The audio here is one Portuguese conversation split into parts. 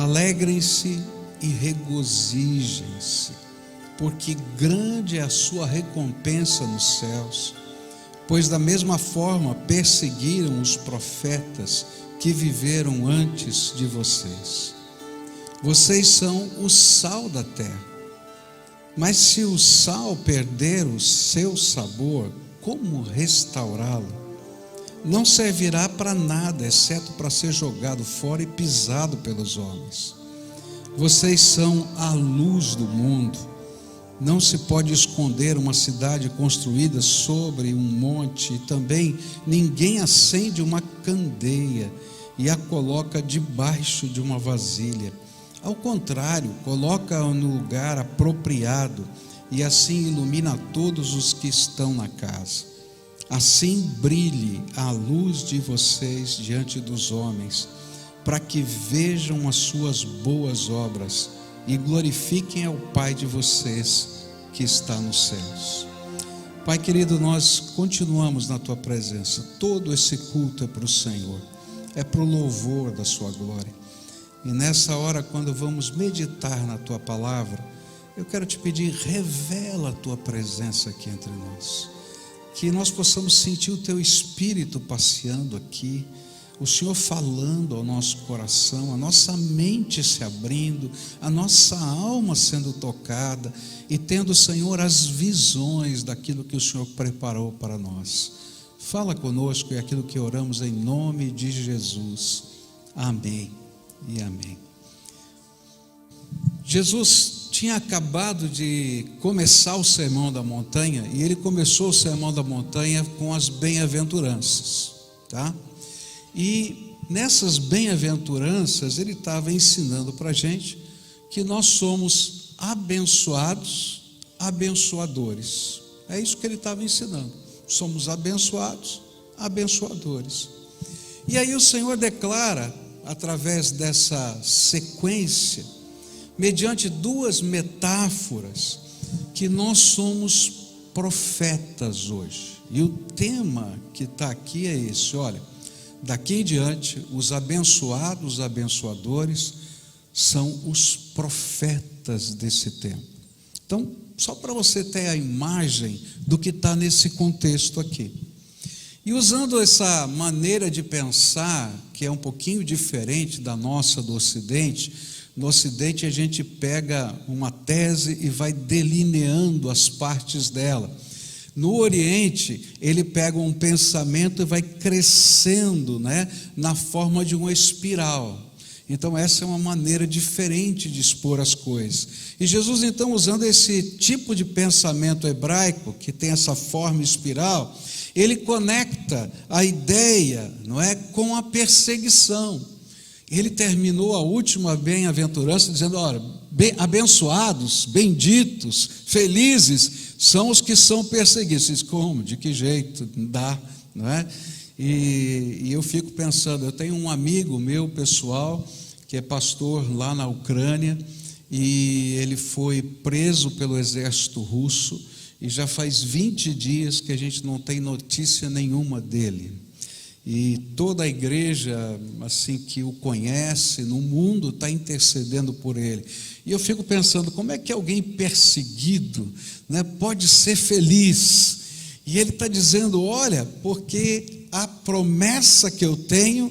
alegrem-se e regozijem-se, porque grande é a sua recompensa nos céus, pois da mesma forma perseguiram os profetas que viveram antes de vocês. Vocês são o sal da terra, mas se o sal perder o seu sabor, como restaurá-lo? Não servirá para nada, exceto para ser jogado fora e pisado pelos homens. Vocês são a luz do mundo. Não se pode esconder uma cidade construída sobre um monte, e também ninguém acende uma candeia e a coloca debaixo de uma vasilha. Ao contrário, coloca-a no lugar apropriado e assim ilumina todos os que estão na casa. Assim brilhe a luz de vocês diante dos homens, para que vejam as suas boas obras e glorifiquem ao Pai de vocês que está nos céus. Pai querido, nós continuamos na Tua presença. Todo esse culto é para o Senhor, é para o louvor da Sua glória. E nessa hora, quando vamos meditar na Tua palavra, eu quero te pedir, revela a Tua presença aqui entre nós, que nós possamos sentir o Teu Espírito passeando aqui, o Senhor falando ao nosso coração, a nossa mente se abrindo, a nossa alma sendo tocada e tendo, Senhor, as visões daquilo que o Senhor preparou para nós. Fala conosco, é aquilo que oramos em nome de Jesus. Amém e amém. Jesus tinha acabado de começar o Sermão da Montanha, e ele começou o Sermão da Montanha com as bem-aventuranças, tá? E nessas bem-aventuranças ele estava ensinando para a gente que nós somos abençoados, abençoadores. É isso que ele estava ensinando. Somos abençoados, abençoadores. E aí o Senhor declara, através dessa sequência, mediante duas metáforas, que nós somos profetas hoje. E o tema que está aqui é esse: olha, daqui em diante, os abençoados, abençoadores, são os profetas desse tempo. Então, só para você ter a imagem do que está nesse contexto aqui. E usando essa maneira de pensar, que é um pouquinho diferente da nossa do Ocidente, no Ocidente a gente pega uma tese e vai delineando as partes dela. No Oriente, ele pega um pensamento e vai crescendo, na forma de uma espiral. Então essa é uma maneira diferente de expor as coisas. E Jesus, então, usando esse tipo de pensamento hebraico, que tem essa forma espiral, ele conecta a ideia, com a perseguição. Ele terminou a última bem-aventurança dizendo: olha, abençoados, benditos, felizes são os que são perseguidos. Como? De que jeito? Dá, não é? E eu fico pensando, eu tenho um amigo meu pessoal que é pastor lá na Ucrânia, e ele foi preso pelo exército russo, e já faz 20 dias que a gente não tem notícia nenhuma dele. E toda a igreja, assim, que o conhece no mundo está intercedendo por ele. E eu fico pensando, como é que alguém perseguido, pode ser feliz? E ele está dizendo: olha, porque a promessa que eu tenho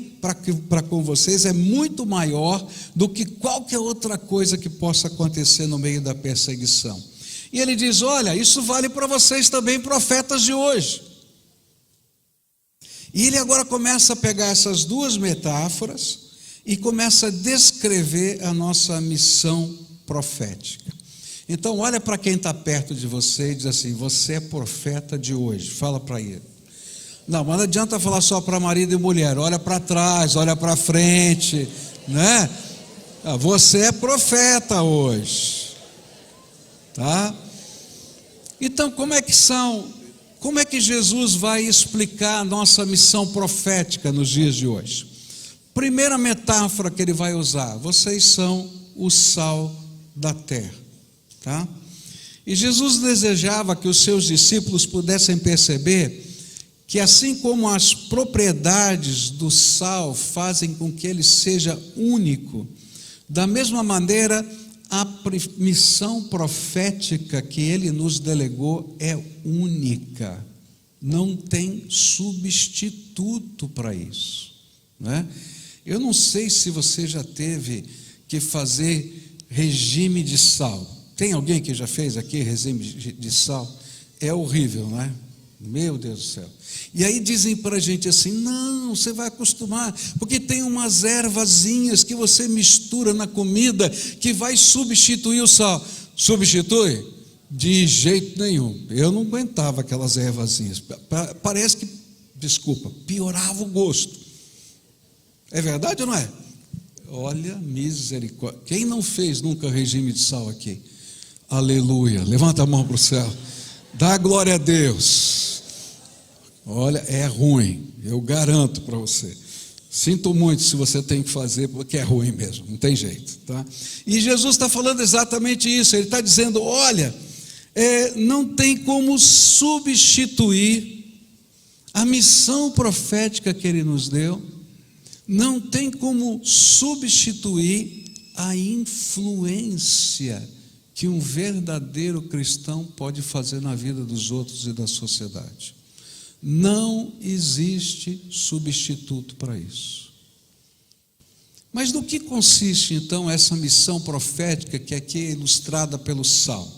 para com vocês é muito maior do que qualquer outra coisa que possa acontecer no meio da perseguição. E ele diz: olha, isso vale para vocês também, profetas de hoje. E ele agora começa a pegar essas duas metáforas e começa a descrever a nossa missão profética. Então olha para quem está perto de você e diz assim: você é profeta de hoje. Fala para ele. Não, mas não adianta falar só para marido e mulher. Olha para trás, olha para frente, Você é profeta hoje, tá? Então como é que Jesus vai explicar a nossa missão profética nos dias de hoje? Primeira metáfora que ele vai usar: vocês são o sal da terra, tá? E Jesus desejava que os seus discípulos pudessem perceber que, assim como as propriedades do sal fazem com que ele seja único, Da mesma maneira, a missão profética que Ele nos delegou é única, não tem substituto para isso, né? Eu não sei se você já teve que fazer regime de sal. Tem alguém que já fez aqui regime de sal? É horrível, não é? Meu Deus do céu. E aí dizem para a gente assim: não, você vai acostumar, porque tem umas ervazinhas que você mistura na comida que vai substituir o sal. Substitui? De jeito nenhum. Eu não aguentava aquelas ervazinhas. Parece que, desculpa, piorava o gosto. É verdade ou não é? Olha, misericórdia. Quem não fez nunca regime de sal aqui? Aleluia. Levanta a mão para o céu. Dá glória a Deus. Olha, é ruim, eu garanto para você. Sinto muito se você tem que fazer, porque é ruim mesmo, não tem jeito, tá? E Jesus está falando exatamente isso. Ele está dizendo: olha, não tem como substituir a missão profética que Ele nos deu, não tem como substituir a influência que um verdadeiro cristão pode fazer na vida dos outros e da sociedade. Não existe substituto para isso. Mas no que consiste então essa missão profética que aqui é ilustrada pelo sal?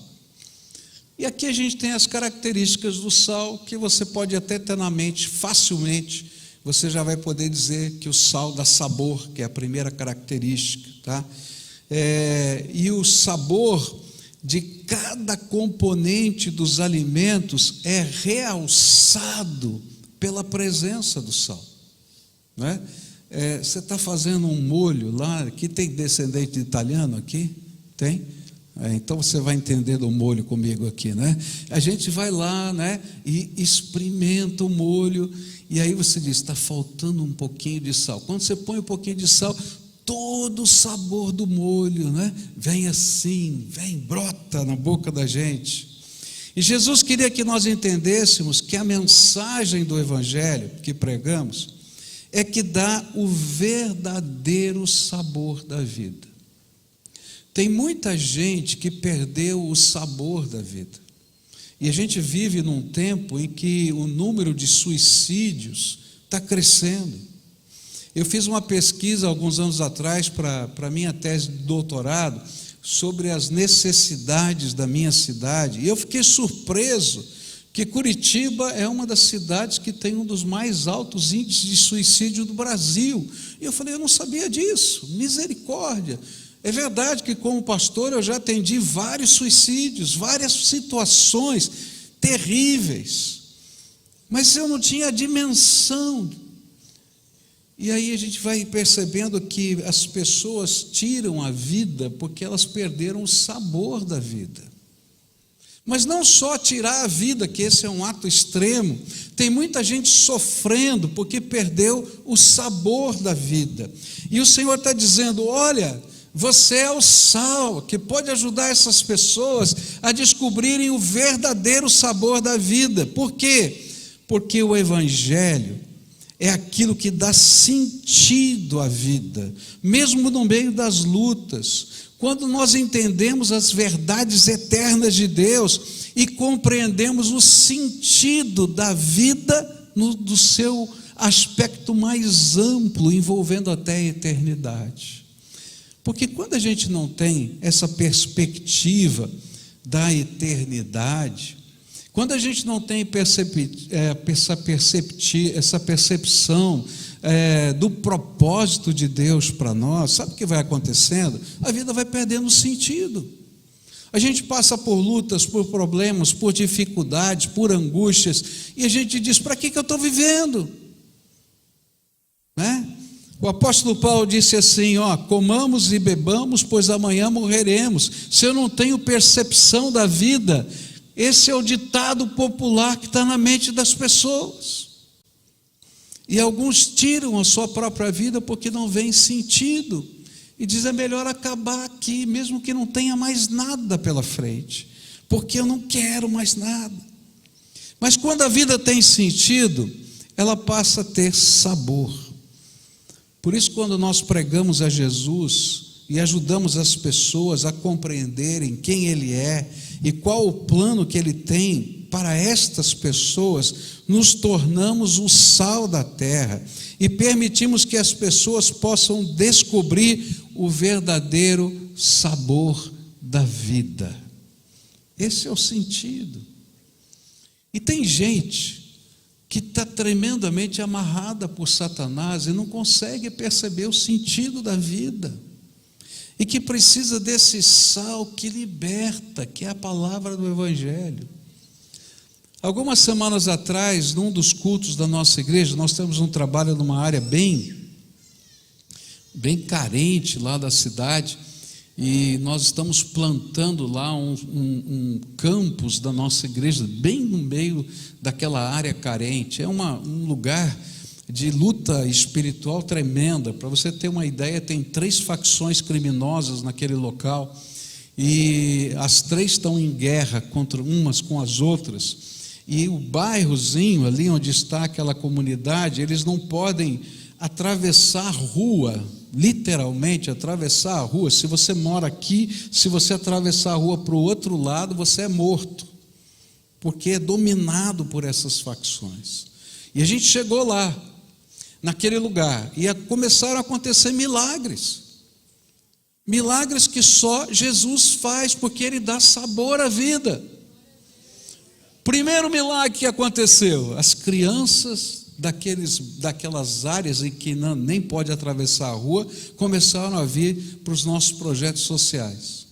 E aqui a gente tem as características do sal que você pode até ter na mente facilmente. Você já vai poder dizer que o sal dá sabor, que é a primeira característica, tá? E o sabor de cada componente dos alimentos é realçado pela presença do sal, não é? Você está fazendo um molho lá, aqui tem descendente de italiano aqui? Tem? Então você vai entender do molho comigo aqui, né? A gente vai lá, né, e experimenta o molho, e aí você diz: está faltando um pouquinho de sal. Quando você põe um pouquinho de sal, todo o sabor do molho, né, vem assim, brota na boca da gente. E Jesus queria que nós entendêssemos que a mensagem do Evangelho que pregamos é que dá o verdadeiro sabor da vida. Tem muita gente que perdeu o sabor da vida. E a gente vive num tempo em que o número de suicídios está crescendo. Eu fiz uma pesquisa alguns anos atrás para a minha tese de doutorado sobre as necessidades da minha cidade, e eu fiquei surpreso que Curitiba é uma das cidades que tem um dos mais altos índices de suicídio do Brasil. E eu falei: eu não sabia disso, misericórdia. É verdade que como pastor eu já atendi vários suicídios, várias situações terríveis, mas eu não tinha a dimensão. E aí a gente vai percebendo que as pessoas tiram a vida porque elas perderam o sabor da vida. Mas não só tirar a vida, que esse é um ato extremo, tem muita gente sofrendo porque perdeu o sabor da vida. E o Senhor está dizendo: olha, você é o sal que pode ajudar essas pessoas a descobrirem o verdadeiro sabor da vida. Por quê? Porque o Evangelho é aquilo que dá sentido à vida, mesmo no meio das lutas. Quando nós entendemos as verdades eternas de Deus e compreendemos o sentido da vida do seu aspecto mais amplo, envolvendo até a eternidade. Porque quando a gente não tem essa perspectiva da eternidade, quando a gente não tem essa percepção do propósito de Deus para nós, sabe o que vai acontecendo? A vida vai perdendo sentido. A gente passa por lutas, por problemas, por dificuldades, por angústias, e a gente diz: para que eu estou vivendo? Né? O apóstolo Paulo disse assim: comamos e bebamos, pois amanhã morreremos. Se eu não tenho percepção da vida, esse é o ditado popular que está na mente das pessoas. E alguns tiram a sua própria vida porque não vêem sentido. E dizem: é melhor acabar aqui, mesmo que não tenha mais nada pela frente, porque eu não quero mais nada. Mas quando a vida tem sentido, ela passa a ter sabor. Por isso, quando nós pregamos a Jesus, e ajudamos as pessoas a compreenderem quem Ele é e qual o plano que Ele tem para estas pessoas, nos tornamos o sal da terra e permitimos que as pessoas possam descobrir o verdadeiro sabor da vida. Esse é o sentido. E tem gente que está tremendamente amarrada por Satanás e não consegue perceber o sentido da vida, e que precisa desse sal que liberta, que é a palavra do Evangelho. Algumas semanas atrás, num dos cultos da nossa igreja, nós temos um trabalho numa área bem carente lá da cidade, e nós estamos plantando lá um campus da nossa igreja, bem no meio daquela área carente. É um lugar de luta espiritual tremenda. Para você ter uma ideia, tem 3 facções criminosas naquele local, e as 3 estão em guerra contra umas com as outras, e o bairrozinho ali onde está aquela comunidade, eles não podem atravessar a rua, literalmente atravessar a rua. Se você mora aqui, se você atravessar a rua para o outro lado, você é morto, porque é dominado por essas facções. E a gente chegou lá, naquele lugar, e começaram a acontecer milagres que só Jesus faz, porque Ele dá sabor à vida. Primeiro milagre que aconteceu: as crianças daquelas áreas em que nem pode atravessar a rua começaram a vir para os nossos projetos sociais.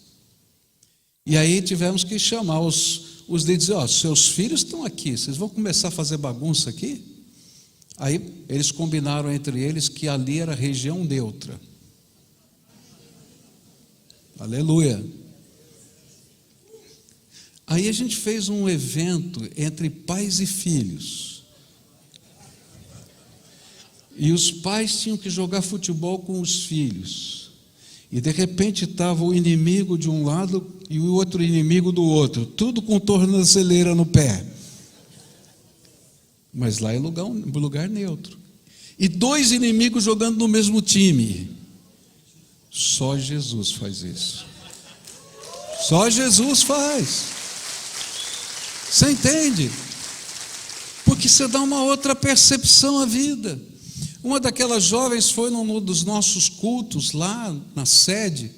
E aí tivemos que chamar os líderes: seus filhos estão aqui, vocês vão começar a fazer bagunça aqui? Aí eles combinaram entre eles que ali era região neutra. Aleluia. Aí a gente fez um evento entre pais e filhos, e os pais tinham que jogar futebol com os filhos, e de repente estava o inimigo de um lado e o outro inimigo do outro, tudo com tornozeleira no pé, mas lá é lugar neutro, e 2 inimigos jogando no mesmo time. Só Jesus faz isso. Só Jesus faz. Você entende? Porque você dá uma outra percepção à vida. Uma daquelas jovens foi num dos nossos cultos lá na sede,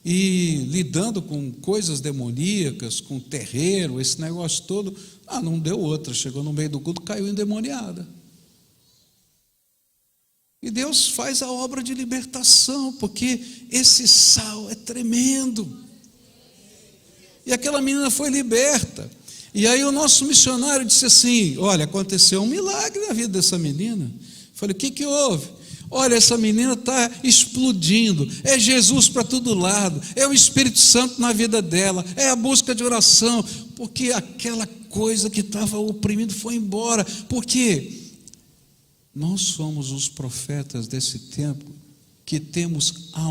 e lidando com coisas demoníacas, com terreiro, esse negócio todo. Não deu outra, chegou no meio do culto, caiu endemoniada. E Deus faz a obra de libertação, porque esse sal é tremendo. E aquela menina foi liberta. E aí o nosso missionário disse assim: olha, aconteceu um milagre na vida dessa menina. Eu falei: o que houve? Olha, essa menina está explodindo, é Jesus para todo lado, é o Espírito Santo na vida dela, é a busca de oração, porque aquela coisa que estava oprimindo foi embora. Porque nós somos os profetas desse tempo que temos a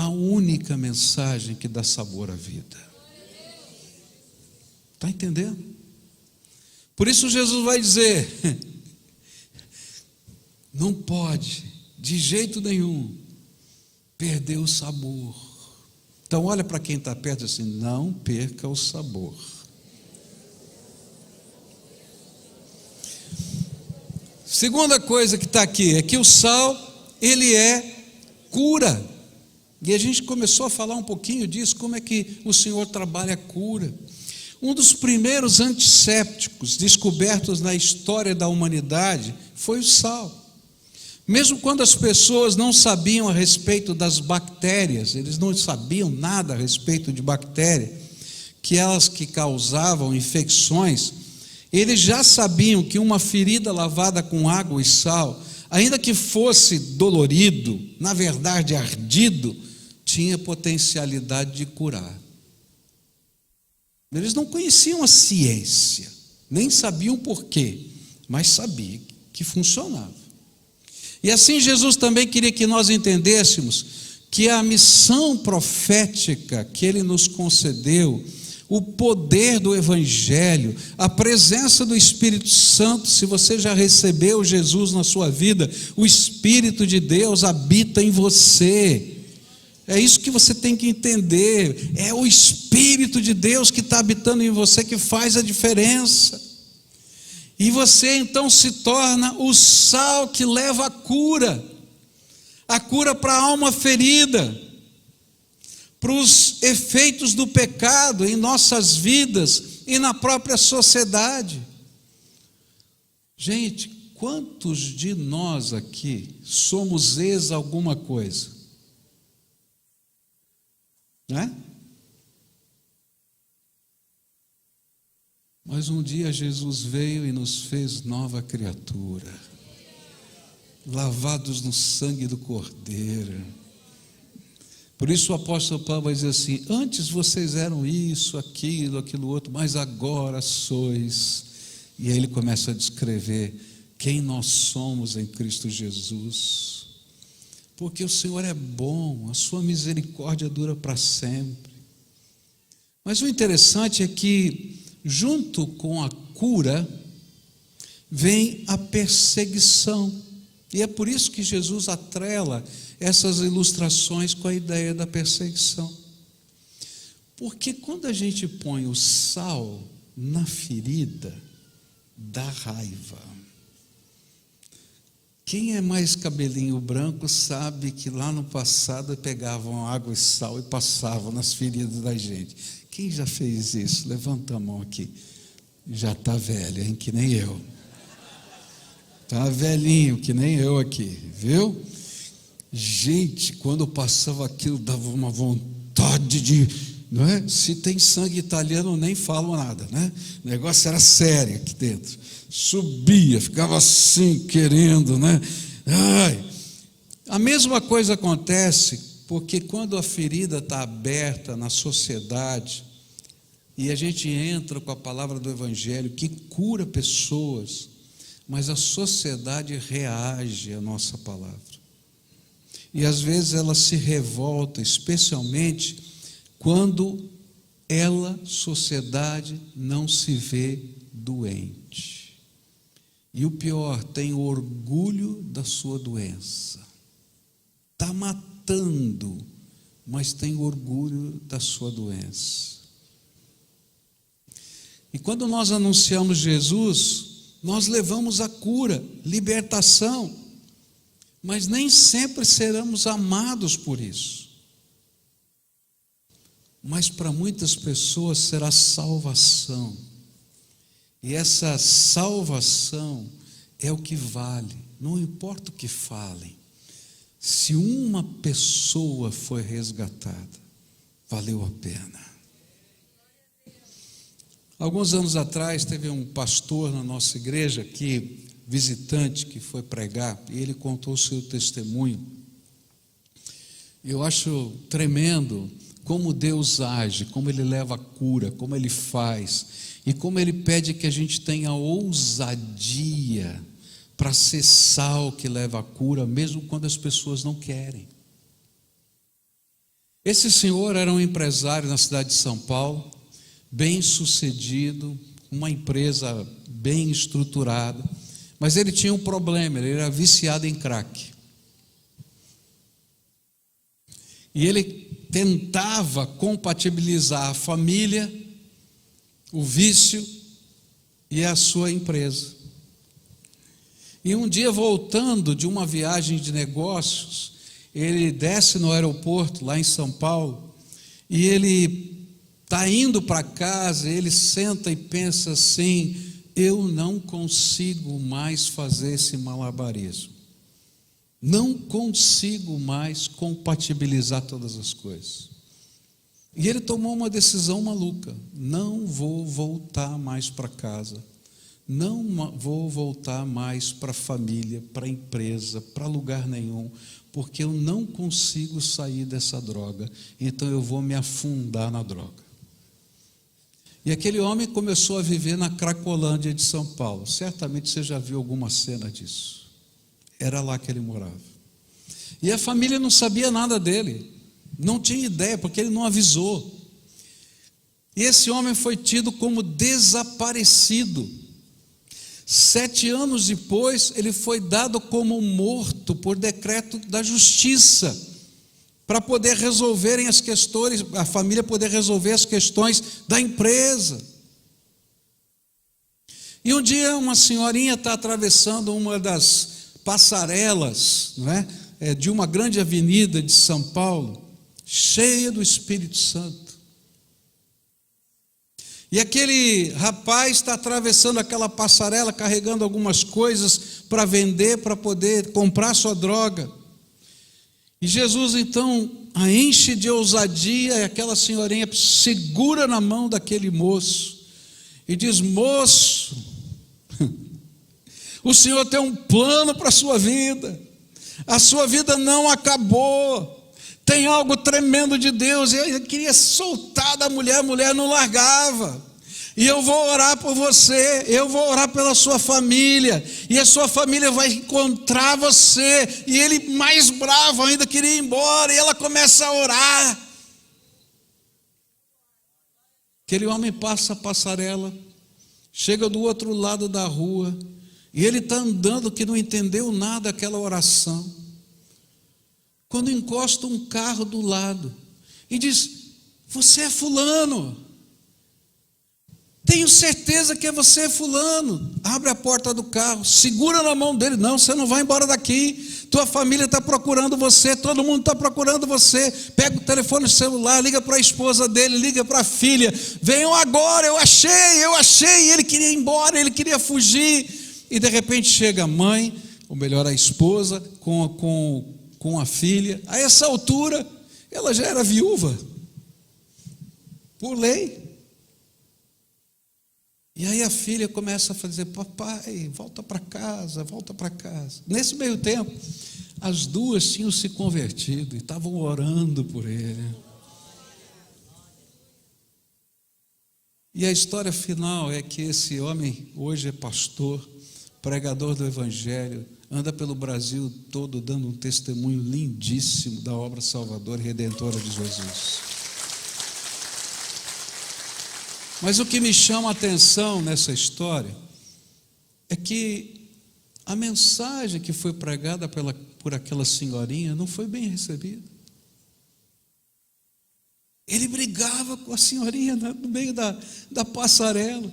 única mensagem que dá sabor à vida. Está entendendo? Por isso Jesus vai dizer: não pode, de jeito nenhum, perder o sabor. Então olha para quem está perto assim: não perca o sabor. Segunda coisa que está aqui é que o sal, ele é cura. E a gente começou a falar um pouquinho disso, como é que o Senhor trabalha a cura. Um dos primeiros antissépticos descobertos na história da humanidade foi o sal. Mesmo quando as pessoas não sabiam a respeito das bactérias, eles não sabiam nada a respeito de bactéria, que elas que causavam infecções, eles já sabiam que uma ferida lavada com água e sal, ainda que fosse dolorido, na verdade ardido, tinha potencialidade de curar. Eles não conheciam a ciência, nem sabiam porquê, mas sabiam que funcionava. E assim Jesus também queria que nós entendêssemos que a missão profética que Ele nos concedeu o poder do Evangelho, a presença do Espírito Santo. Se você já recebeu Jesus na sua vida, o Espírito de Deus habita em você. É isso que você tem que entender. É o Espírito de Deus que está habitando em você que faz a diferença. E você então se torna o sal que leva a cura para a alma ferida, para os efeitos do pecado em nossas vidas e na própria sociedade. Gente, quantos de nós aqui somos ex alguma coisa? Né? Mas um dia Jesus veio e nos fez nova criatura, lavados no sangue do Cordeiro. Por isso o apóstolo Paulo vai dizer assim: antes vocês eram isso, aquilo outro, mas agora sois. E aí ele começa a descrever quem nós somos em Cristo Jesus. Porque o Senhor é bom, a sua misericórdia dura para sempre. Mas o interessante é que, junto com a cura, vem a perseguição. E é por isso que Jesus atrela essas ilustrações com a ideia da perseguição. Porque quando a gente põe o sal na ferida, dá raiva. Quem é mais cabelinho branco sabe que lá no passado pegavam água e sal e passavam nas feridas da gente. Quem já fez isso? Levanta a mão aqui. Já está velho, hein? Que nem eu. Está velhinho, que nem eu aqui, viu? Gente, quando passava aquilo, dava uma vontade de, não é? Se tem sangue italiano, nem falo nada, né? O negócio era sério aqui dentro. Subia, ficava assim, querendo, né? Ai. A mesma coisa acontece porque quando a ferida está aberta na sociedade e a gente entra com a palavra do Evangelho que cura pessoas, mas a sociedade reage à nossa palavra. E às vezes ela se revolta, especialmente quando ela, sociedade, não se vê doente. E o pior, tem orgulho da sua doença. Está matando, mas tem orgulho da sua doença. E quando nós anunciamos Jesus, nós levamos a cura, libertação, mas nem sempre seremos amados por isso. Mas para muitas pessoas será salvação. E essa salvação é o que vale, não importa o que falem. Se uma pessoa foi resgatada, valeu a pena. Alguns anos atrás teve um pastor na nossa igreja visitante que foi pregar, e ele contou o seu testemunho. Eu acho tremendo como Deus age, como Ele leva a cura, como Ele faz, e como Ele pede que a gente tenha ousadia para ser sal que leva a cura, mesmo quando as pessoas não querem. Esse senhor era um empresário na cidade de São Paulo, bem sucedido, uma empresa bem estruturada, mas ele tinha um problema, ele era viciado em crack. E ele tentava compatibilizar a família, o vício e a sua empresa. E um dia, voltando de uma viagem de negócios, ele desce no aeroporto lá em São Paulo e ele está indo para casa, ele senta e pensa assim: eu não consigo mais fazer esse malabarismo, não consigo mais compatibilizar todas as coisas. E ele tomou uma decisão maluca: não vou voltar mais para casa, não vou voltar mais para a família, para a empresa, para lugar nenhum, porque eu não consigo sair dessa droga, então eu vou me afundar na droga. E aquele homem começou a viver na Cracolândia de São Paulo. Certamente você já viu alguma cena disso. Era lá que ele morava. E a família não sabia nada dele, não tinha ideia, porque ele não avisou. E esse homem foi tido como desaparecido. 7 anos depois, ele foi dado como morto por decreto da justiça, para poder resolverem as questões, a família poder resolver as questões da empresa. E um dia uma senhorinha está atravessando uma das passarelas, não é? De uma grande avenida de São Paulo, cheia do Espírito Santo. E aquele rapaz está atravessando aquela passarela, carregando algumas coisas para vender, para poder comprar sua droga. E Jesus então a enche de ousadia, e aquela senhorinha segura na mão daquele moço e diz: moço, o Senhor tem um plano para a sua vida não acabou. Tem algo tremendo de Deus. Eu queria soltar da mulher, a mulher não largava. E eu vou orar por você, eu vou orar pela sua família, e a sua família vai encontrar você. E ele, mais bravo ainda, queria ir embora, e ela começa a orar. Aquele homem passa a passarela, chega do outro lado da rua, e ele está andando que não entendeu nada daquela oração, quando encosta um carro do lado e diz: você é fulano, tenho certeza que é você, fulano. Abre a porta do carro, segura na mão dele: não, você não vai embora daqui, tua família está procurando você, todo mundo está procurando você. Pega o telefone celular, liga para a esposa dele, liga para a filha: venham agora, eu achei. E ele queria ir embora, ele queria fugir, e de repente chega a mãe, ou melhor a esposa, com a filha. A essa altura ela já era viúva por lei. E aí a filha começa a fazer: papai, volta para casa. Nesse meio tempo, as duas tinham se convertido e estavam orando por ele. E a história final é que esse homem hoje é pastor, pregador do Evangelho, anda pelo Brasil todo dando um testemunho lindíssimo da obra salvadora e redentora de Jesus. Mas o que me chama a atenção nessa história é que a mensagem que foi pregada por aquela senhorinha não foi bem recebida. Ele brigava com a senhorinha no meio da passarela.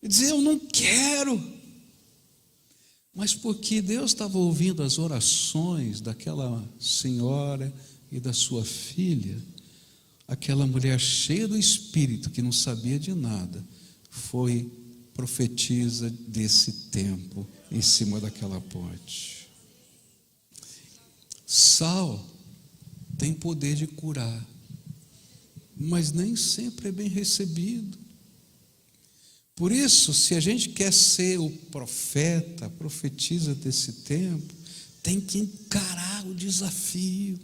Ele dizia: eu não quero. Mas porque Deus estava ouvindo as orações daquela senhora e da sua filha, aquela mulher cheia do Espírito, que não sabia de nada, foi profetisa desse tempo em cima daquela ponte. Sal tem poder de curar, mas nem sempre é bem recebido. Por isso, se a gente quer ser o profeta, a profetisa desse tempo, tem que encarar o desafio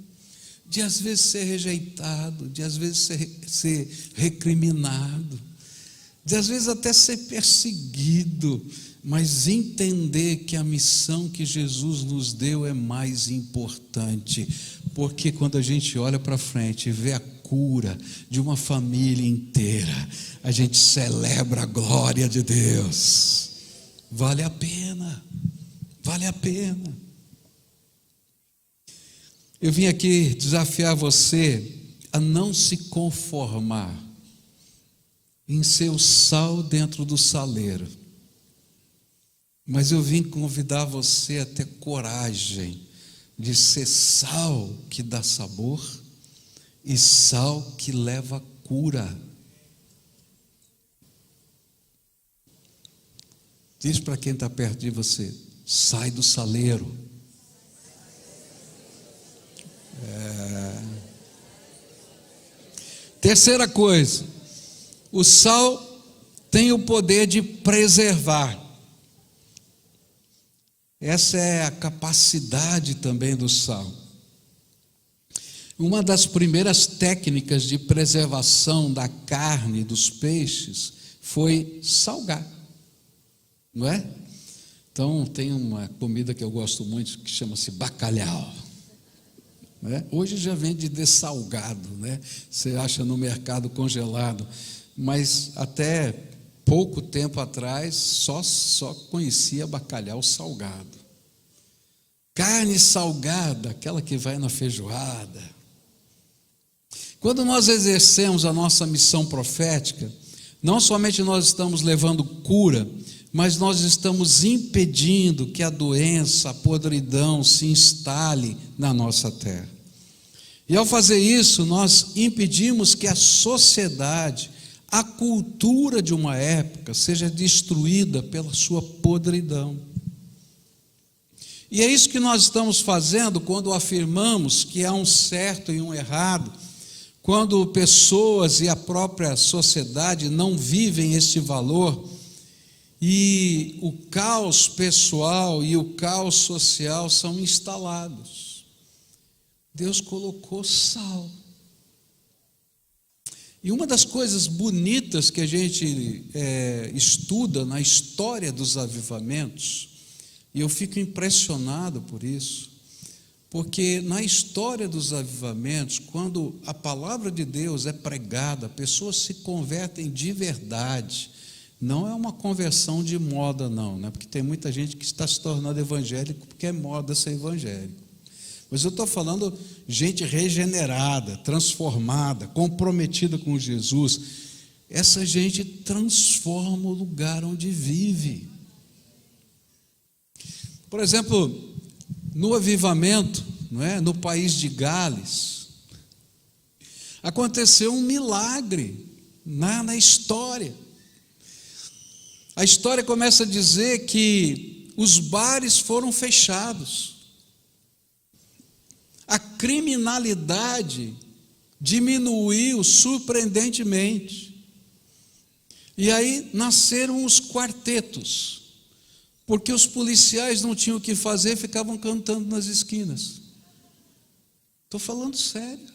de às vezes ser rejeitado, de às vezes ser recriminado, de às vezes até ser perseguido, mas entender que a missão que Jesus nos deu é mais importante, porque quando a gente olha para frente e vê a cura de uma família inteira, a gente celebra a glória de Deus. Vale a pena, vale a pena. Eu vim aqui desafiar você a não se conformar em ser o sal dentro do saleiro, mas eu vim convidar você a ter coragem de ser sal que dá sabor e sal que leva cura. Diz para quem está perto de você: sai do saleiro. Terceira coisa, o sal tem o poder de preservar. Essa é a capacidade também do sal. Uma das primeiras técnicas de preservação da carne, dos peixes, foi salgar, não é? Então tem uma comida que eu gosto muito que chama-se bacalhau. né? Hoje já vende dessalgado, né? Você acha no mercado congelado, mas até pouco tempo atrás só conhecia bacalhau salgado. Carne salgada, aquela que vai na feijoada. Quando nós exercemos a nossa missão profética, não somente nós estamos levando cura, mas nós estamos impedindo que a doença, a podridão se instale na nossa terra. E ao fazer isso, nós impedimos que a sociedade, a cultura de uma época seja destruída pela sua podridão. E é isso que nós estamos fazendo quando afirmamos que há um certo e um errado, quando pessoas e a própria sociedade não vivem esse valor, e o caos pessoal e o caos social são instalados. Deus colocou sal. E uma das coisas bonitas que a gente estuda na história dos avivamentos, e eu fico impressionado por isso, porque na história dos avivamentos, quando a palavra de Deus é pregada, pessoas se convertem de verdade. Não é uma conversão de moda, não, né? Porque tem muita gente que está se tornando evangélico porque é moda ser evangélico. Mas eu estou falando gente regenerada, transformada, comprometida com Jesus. Essa gente transforma o lugar onde vive. Por exemplo, no avivamento, não é? No país de Gales, aconteceu um milagre na história. A história começa a dizer que os bares foram fechados, a criminalidade diminuiu surpreendentemente, e aí nasceram os quartetos, porque os policiais não tinham o que fazer, ficavam cantando nas esquinas. Estou falando sério.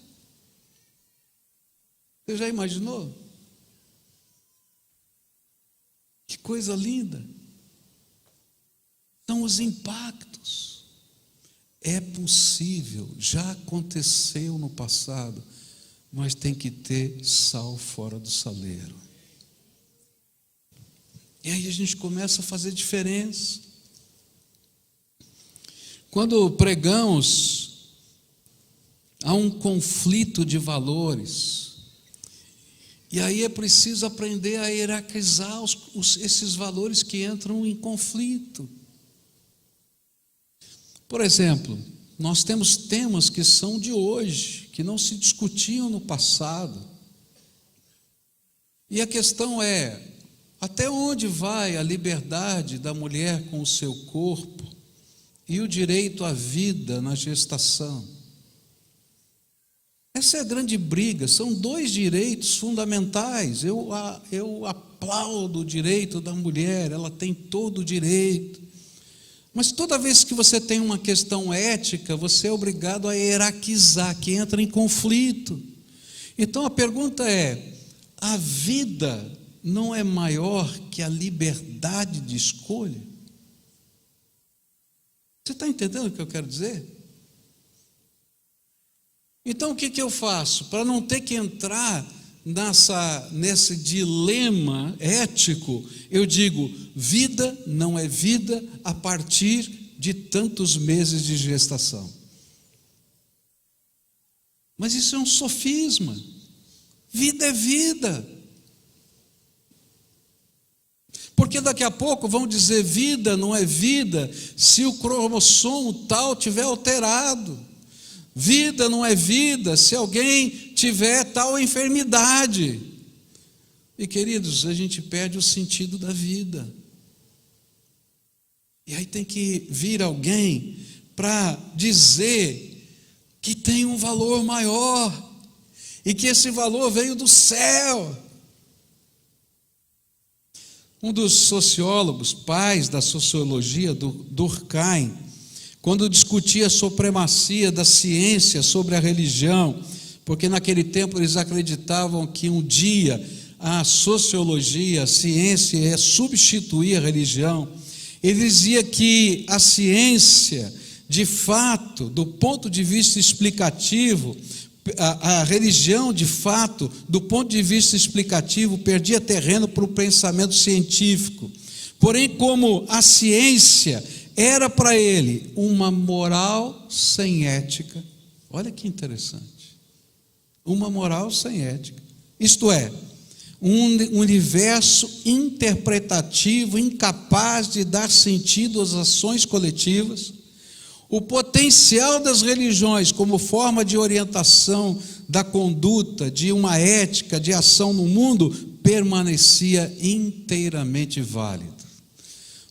Você já imaginou? Que coisa linda. São os impactos. É possível, já aconteceu no passado, mas tem que ter sal fora do saleiro. E aí a gente começa a fazer diferença. Quando pregamos, há um conflito de valores. E aí é preciso aprender a hierarquizar esses valores que entram em conflito. Por exemplo, nós temos temas que são de hoje, que não se discutiam no passado. E a questão é, até onde vai a liberdade da mulher com o seu corpo e o direito à vida na gestação? Essa é a grande briga, são dois direitos fundamentais. Eu aplaudo o direito da mulher, ela tem todo o direito. Mas toda vez que você tem uma questão ética, você é obrigado a hierarquizar, que entra em conflito. Então a pergunta é, a vida não é maior que a liberdade de escolha? Você está entendendo o que eu quero dizer? Então o que eu faço? Para não ter que entrar nesse dilema ético, eu digo, vida não é vida a partir de tantos meses de gestação. Mas isso é um sofisma. Vida é vida. Porque daqui a pouco vão dizer vida não é vida se o cromossomo tal tiver alterado. Vida não é vida se alguém tiver tal enfermidade. E queridos, a gente perde o sentido da vida. E aí tem que vir alguém para dizer que tem um valor maior e que esse valor veio do céu. Um dos sociólogos, pais da sociologia, Durkheim, quando discutia a supremacia da ciência sobre a religião, porque naquele tempo eles acreditavam que um dia a sociologia, a ciência ia substituir a religião, ele dizia que a ciência de fato, do ponto de vista explicativo, a religião, de fato, do ponto de vista explicativo, perdia terreno para o pensamento científico. Porém, como a ciência era para ele uma moral sem ética, olha que interessante, uma moral sem ética, isto é, um universo interpretativo incapaz de dar sentido às ações coletivas, o potencial das religiões como forma de orientação da conduta, de uma ética, de ação no mundo, permanecia inteiramente válido.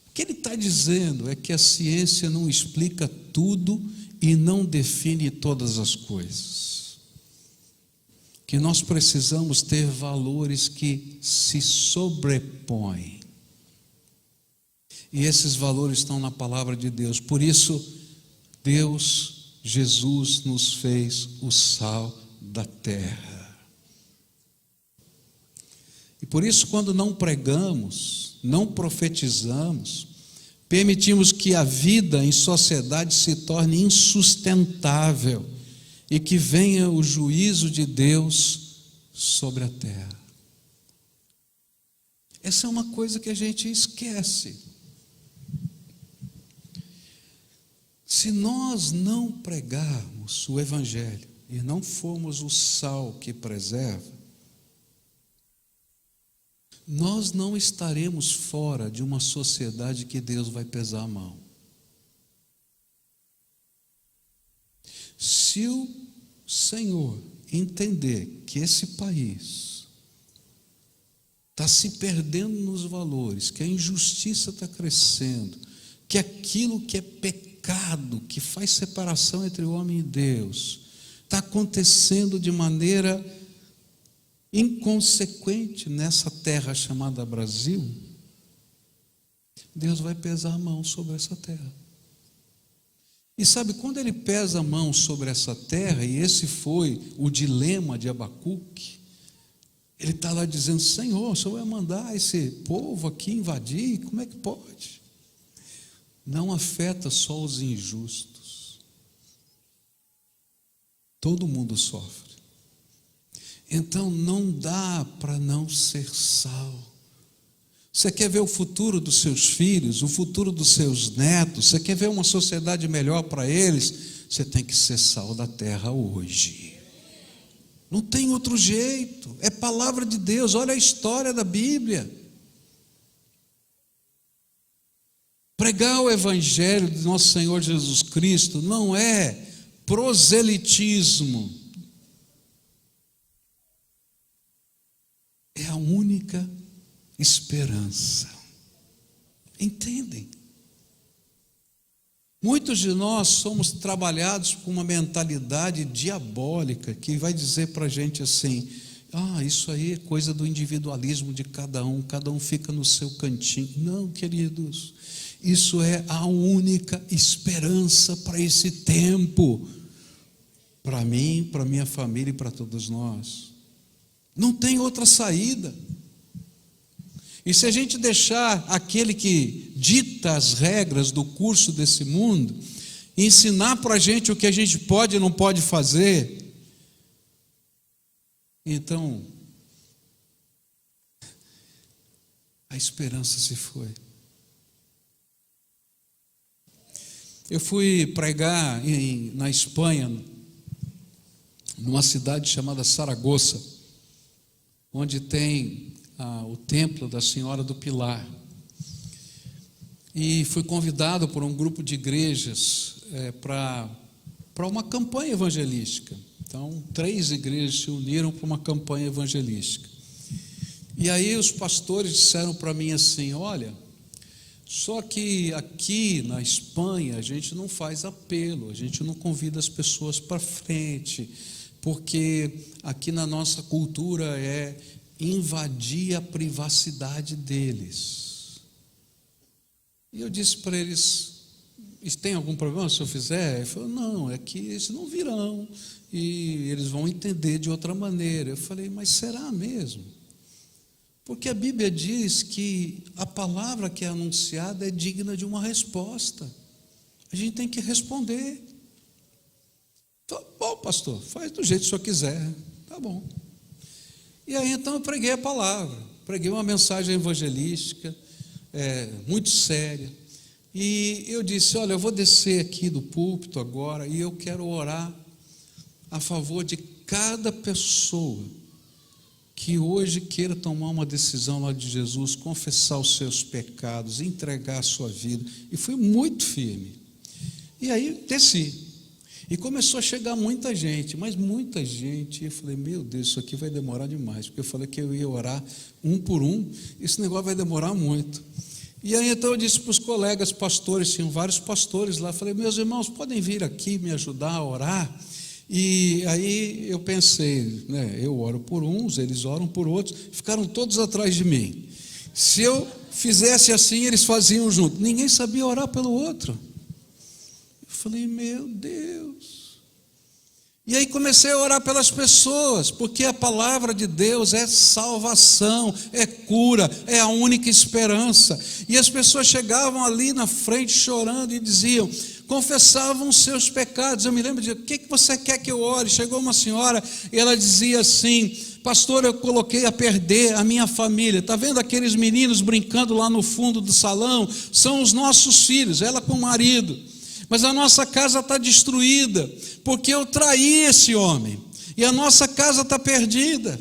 O que ele está dizendo é que a ciência não explica tudo e não define todas as coisas. Que nós precisamos ter valores que se sobrepõem. E esses valores estão na palavra de Deus. Por isso, Deus, Jesus, nos fez o sal da terra. E por isso, quando não pregamos, não profetizamos, permitimos que a vida em sociedade se torne insustentável e que venha o juízo de Deus sobre a terra. Essa é uma coisa que a gente esquece. Se nós não pregarmos o Evangelho e não formos o sal que preserva, nós não estaremos fora de uma sociedade que Deus vai pesar a mão. Se o Senhor entender que esse país está se perdendo nos valores, que a injustiça está crescendo, que aquilo que é pecado, que faz separação entre o homem e Deus, está acontecendo de maneira inconsequente nessa terra chamada Brasil, Deus vai pesar a mão sobre essa terra. E sabe, quando ele pesa a mão sobre essa terra, e esse foi o dilema de Abacuque, ele está lá dizendo: Senhor, o Senhor vai mandar esse povo aqui invadir? Como é que pode? Não afeta só os injustos. Todo mundo sofre. Então não dá para não ser sal. Você quer ver o futuro dos seus filhos, o futuro dos seus netos, você quer ver uma sociedade melhor para eles, você tem que ser sal da terra hoje. Não tem outro jeito, é palavra de Deus. Olha a história da Bíblia. Pregar o Evangelho de nosso Senhor Jesus Cristo não é proselitismo, é a única esperança. Entendem? Muitos de nós somos trabalhados com uma mentalidade diabólica que vai dizer para a gente assim: isso aí é coisa do individualismo de cada um fica no seu cantinho. Não, queridos, isso é a única esperança para esse tempo, para mim, para minha família e para todos nós. Não tem outra saída. E se a gente deixar aquele que dita as regras do curso desse mundo ensinar para a gente o que a gente pode e não pode fazer, então a esperança se foi. Eu fui pregar na Espanha, numa cidade chamada Saragoça, onde tem o templo da Senhora do Pilar. E fui convidado por um grupo de igrejas para uma campanha evangelística. Então, 3 igrejas se uniram para uma campanha evangelística. E aí os pastores disseram para mim assim: olha, só que aqui na Espanha a gente não faz apelo, a gente não convida as pessoas para frente, porque aqui na nossa cultura é invadir a privacidade deles. E eu disse para eles: tem algum problema se eu fizer? Ele falou: não, é que eles não virão e eles vão entender de outra maneira. Eu falei: mas será mesmo? Porque a Bíblia diz que a palavra que é anunciada é digna de uma resposta. a gente tem que responder. Tá bom, pastor, faz do jeito que o senhor quiser. Tá bom. E aí então eu preguei a palavra, preguei uma mensagem evangelística, muito séria. E eu disse: olha, eu vou descer aqui do púlpito agora e eu quero orar a favor de cada pessoa que hoje queira tomar uma decisão lá de Jesus, confessar os seus pecados, entregar a sua vida. E fui muito firme. E aí desci. E começou a chegar muita gente, mas muita gente. E eu falei: meu Deus, isso aqui vai demorar demais, porque eu falei que eu ia orar um por um, esse negócio vai demorar muito. E aí então eu disse para os colegas pastores, tinham vários pastores lá, falei: meus irmãos, podem vir aqui me ajudar a orar? E aí eu pensei, eu oro por uns, eles oram por outros, ficaram todos atrás de mim. Se eu fizesse assim, eles faziam junto. Ninguém sabia orar pelo outro. Eu falei: meu Deus. E aí comecei a orar pelas pessoas, porque a palavra de Deus é salvação, é cura, é a única esperança. E as pessoas chegavam ali na frente chorando e diziam, confessavam os seus pecados. Eu me lembro de: o que você quer que eu ore? Chegou uma senhora e ela dizia assim: pastor, eu coloquei a perder a minha família. Está vendo aqueles meninos brincando lá no fundo do salão? São os nossos filhos, ela com o marido. Mas a nossa casa está destruída, porque eu traí esse homem, e a nossa casa está perdida.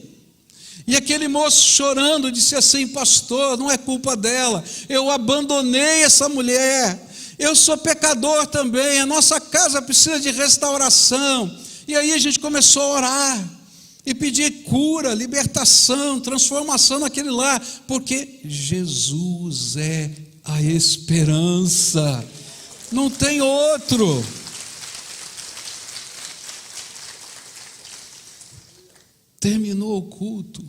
E aquele moço chorando disse assim: pastor, não é culpa dela, eu abandonei essa mulher, eu sou pecador também, a nossa casa precisa de restauração. E aí a gente começou a orar e pedir cura, libertação, transformação naquele lar, porque Jesus é a esperança, não tem outro. Terminou o culto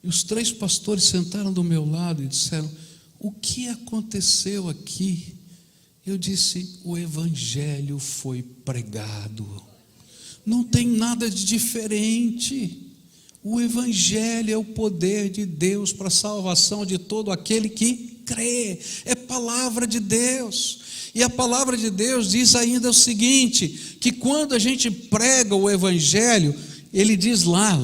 e os 3 pastores sentaram do meu lado e disseram: o que aconteceu aqui? Eu disse: o evangelho foi pregado, não tem nada de diferente. O evangelho é o poder de Deus para a salvação de todo aquele que crê, é palavra de Deus. E a palavra de Deus diz ainda o seguinte, que quando a gente prega o evangelho, ele diz lá,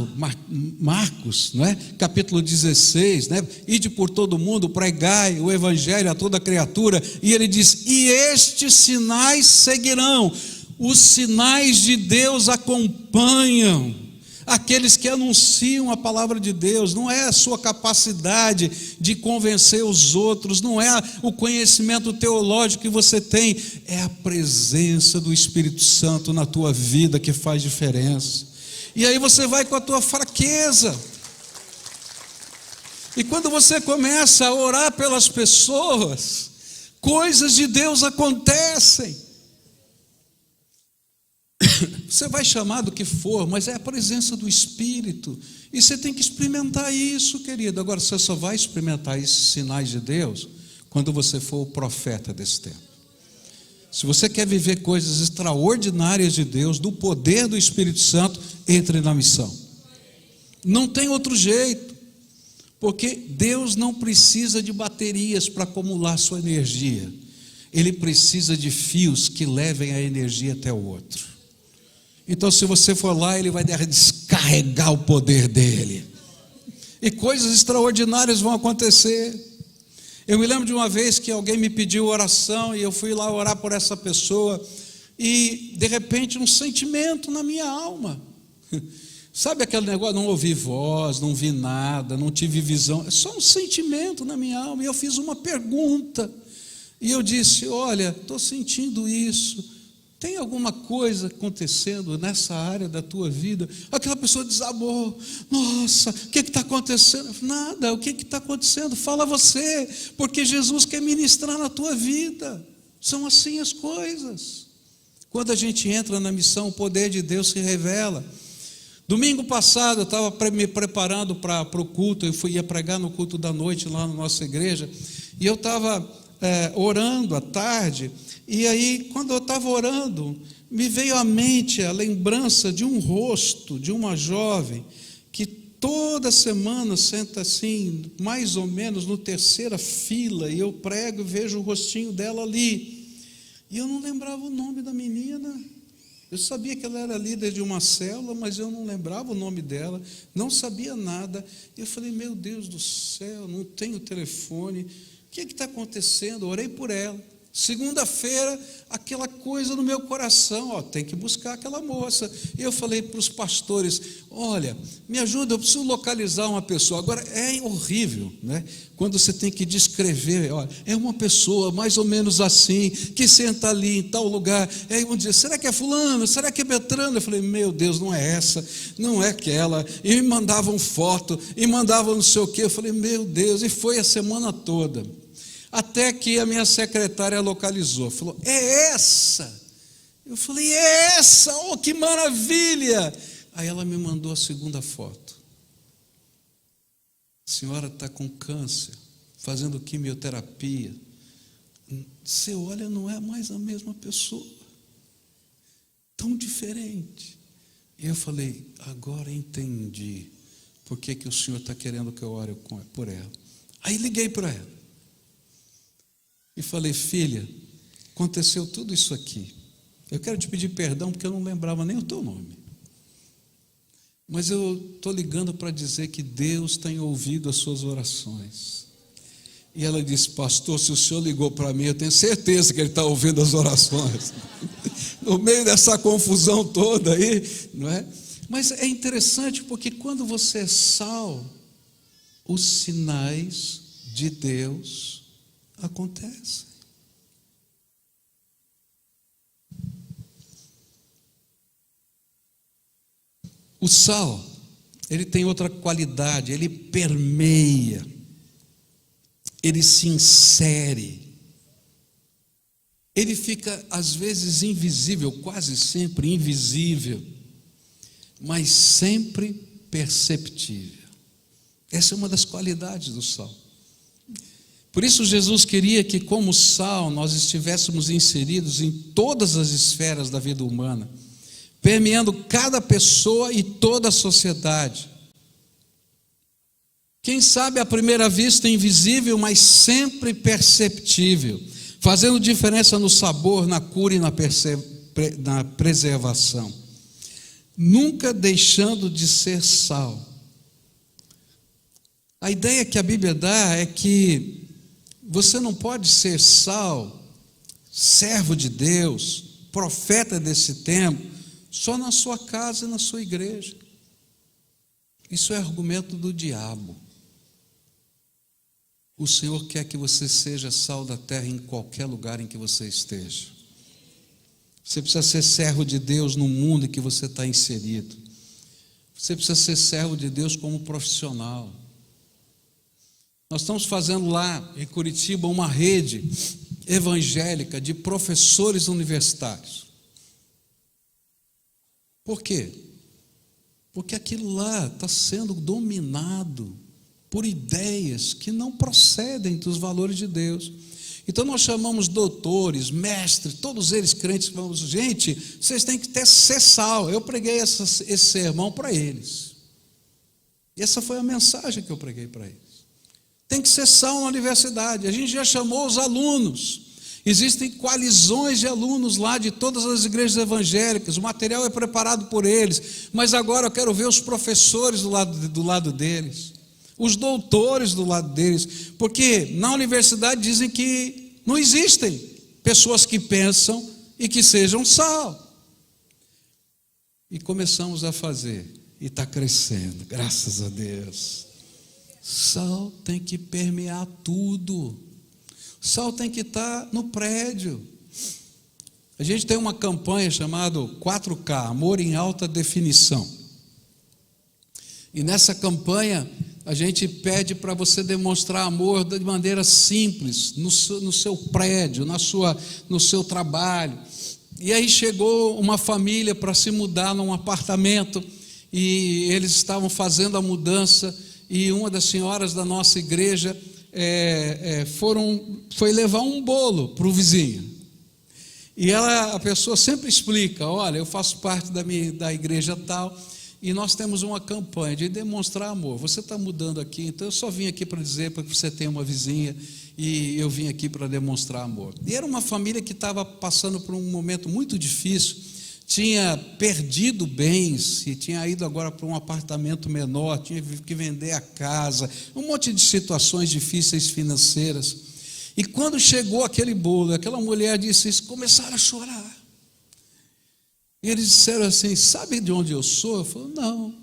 Marcos, capítulo 16, ide por todo mundo, pregai o evangelho a toda criatura, e ele diz: e estes sinais seguirão. Os sinais de Deus acompanham aqueles que anunciam a palavra de Deus. Não é a sua capacidade de convencer os outros, não é o conhecimento teológico que você tem, é a presença do Espírito Santo na tua vida que faz diferença. E aí você vai com a tua fraqueza, e quando você começa a orar pelas pessoas, coisas de Deus acontecem. Você vai chamar do que for, mas é a presença do Espírito, e você tem que experimentar isso, querido. Agora, você só vai experimentar esses sinais de Deus quando você for o profeta desse tempo. Se você quer viver coisas extraordinárias de Deus, do poder do Espírito Santo, entre na missão. Não tem outro jeito, porque Deus não precisa de baterias para acumular sua energia, Ele precisa de fios que levem a energia até o outro. Então, se você for lá, Ele vai descarregar o poder dEle, e coisas extraordinárias vão acontecer. Eu me lembro de uma vez que alguém me pediu oração, e eu fui lá orar por essa pessoa, e de repente um sentimento na minha alma, sabe aquele negócio, não ouvi voz, não vi nada, não tive visão, é só um sentimento na minha alma. E eu fiz uma pergunta, e eu disse: olha, estou sentindo isso, tem alguma coisa acontecendo nessa área da tua vida? Aquela pessoa desabou: nossa, o que está acontecendo? Nada, o que está acontecendo? Fala você, porque Jesus quer ministrar na tua vida. São assim as coisas. Quando a gente entra na missão, o poder de Deus se revela. Domingo passado eu estava me preparando para o culto, eu ia pregar no culto da noite lá na nossa igreja, e eu estava orando à tarde. E aí, quando eu estava orando, me veio à mente a lembrança de um rosto, de uma jovem, que toda semana senta assim, mais ou menos no terceira fila, e eu prego e vejo o rostinho dela ali. E eu não lembrava o nome da menina. Eu sabia que ela era líder de uma célula, mas eu não lembrava o nome dela, não sabia nada. Eu falei, meu Deus do céu, não tenho telefone, o que está acontecendo? Orei por ela. Segunda-feira, aquela coisa no meu coração, tem que buscar aquela moça. E eu falei para os pastores, olha, me ajuda, eu preciso localizar uma pessoa. Agora, é horrível, né? Quando você tem que descrever, olha, é uma pessoa mais ou menos assim, que senta ali em tal lugar. E aí um dia, será que é fulano? Será que é Beltrano? Eu falei, meu Deus, não é essa, não é aquela. E me mandavam foto, e mandavam não sei o quê. Eu falei, meu Deus, e foi a semana toda. Até que a minha secretária localizou, falou, é essa. Eu falei, é essa, oh, que maravilha. Aí ela me mandou a segunda foto. A senhora está com câncer, fazendo quimioterapia. Você olha, não é mais a mesma pessoa, tão diferente. E eu falei, agora entendi por que o senhor está querendo que eu ore por ela. Aí liguei para ela e falei, filha, aconteceu tudo isso aqui. Eu quero te pedir perdão porque eu não lembrava nem o teu nome. Mas eu estou ligando para dizer que Deus tem ouvido as suas orações. E ela disse, pastor, se o senhor ligou para mim, eu tenho certeza que ele está ouvindo as orações. No meio dessa confusão toda aí, não é? Mas é interessante porque quando você é sal, os sinais de Deus acontece. O sal, ele tem outra qualidade, ele permeia, ele se insere, ele fica às vezes invisível, quase sempre invisível, mas sempre perceptível. Essa é uma das qualidades do sal. Por isso Jesus queria que, como sal, nós estivéssemos inseridos em todas as esferas da vida humana, permeando cada pessoa e toda a sociedade. Quem sabe à primeira vista invisível, mas sempre perceptível, fazendo diferença no sabor, na cura e na preservação, nunca deixando de ser sal. A ideia que a Bíblia dá é que você não pode ser sal, servo de Deus, profeta desse tempo, só na sua casa e na sua igreja. Isso é argumento do diabo. O Senhor quer que você seja sal da terra em qualquer lugar em que você esteja. Você precisa ser servo de Deus no mundo em que você está inserido. Você precisa ser servo de Deus como profissional. Nós estamos fazendo lá em Curitiba uma rede evangélica de professores universitários. Por quê? Porque aquilo lá está sendo dominado por ideias que não procedem dos valores de Deus. Então nós chamamos doutores, mestres, todos eles crentes, falamos, gente, vocês têm que ser sal. Eu preguei esse sermão para eles. E essa foi a mensagem que eu preguei para eles. Tem que ser sal na universidade. A gente já chamou os alunos. Existem coalizões de alunos lá de todas as igrejas evangélicas. O material é preparado por eles. Mas agora eu quero ver os professores do lado deles. Os doutores do lado deles. Porque na universidade dizem que não existem pessoas que pensam e que sejam sal. E começamos a fazer. E está crescendo, graças a Deus. Sal tem que permear tudo. Sal tem que estar no prédio. A gente tem uma campanha chamada 4K, Amor em Alta Definição. E nessa campanha a gente pede para você demonstrar amor de maneira simples, no seu prédio, no seu trabalho. E aí chegou uma família para se mudar num apartamento e eles estavam fazendo a mudança. E uma das senhoras da nossa igreja foi levar um bolo para o vizinho. E a pessoa sempre explica, olha, eu faço parte da igreja tal, E nós temos uma campanha de demonstrar amor. Você está mudando aqui, então eu só vim aqui para dizer para que você tenha uma vizinha, e eu vim aqui para demonstrar amor. E era uma família que estava passando por um momento muito difícil, tinha perdido bens, e tinha ido agora para um apartamento menor, tinha que vender a casa, um monte de situações difíceis financeiras. E quando chegou aquele bolo, aquela mulher disse isso, começaram a chorar. E eles disseram assim: sabe de onde eu sou? Eu falei: não,